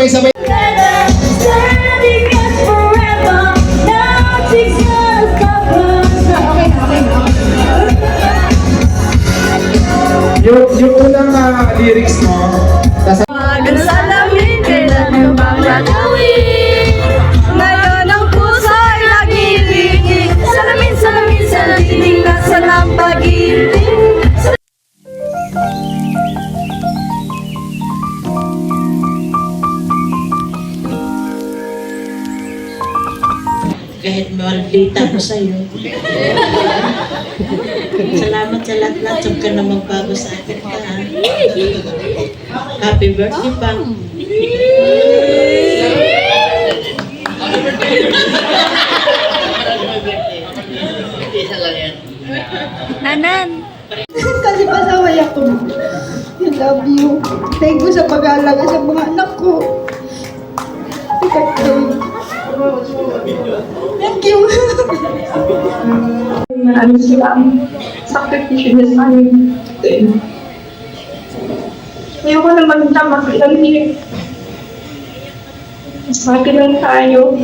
sabay-sabay. Yung unang lyrics mo, Salamin, kailan nyo bang gagawin? Ngayon ang puso'y nag-ibig. Salamin, salamin, salamin, nasa ng pag-ibig. Kahit maldita ko sa'yo. Salamat sa lahat-lahat. Huwag ka na magbago sa akin ka. Happy birthday pa. Nanan. Kasi pasaway ako. I love you. Thank you sa pag-aalaga sa mga anak ko. Thank you. Maraming silang sakripisyo niya sa amin. Ayoko naman na makilamig. Mas akin lang tayo.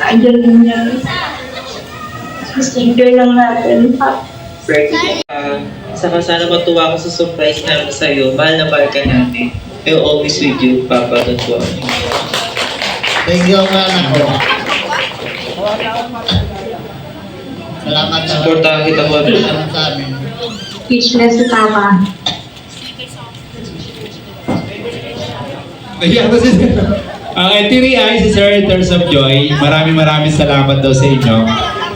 Nandiyan lang yan. Mas enjoy lang natin. Saka sana matuwa ko sa surprise namin sa'yo. Mahal na mahal ka natin. I'll always with you, Papa. Don't worry. Thank you, anak ko. Salamat sa Supportahan kita po. salamat sa amin. Speechless si Papa. Nahiya ko si Tiri-ay si Sir Tears of Joy. Maraming salamat daw sa inyo.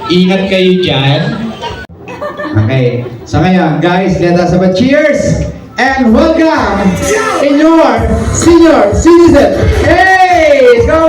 Ingat kayo dyan. Okay. So ngayon, guys, let us have a cheers and welcome in your senior citizen. Hey! Come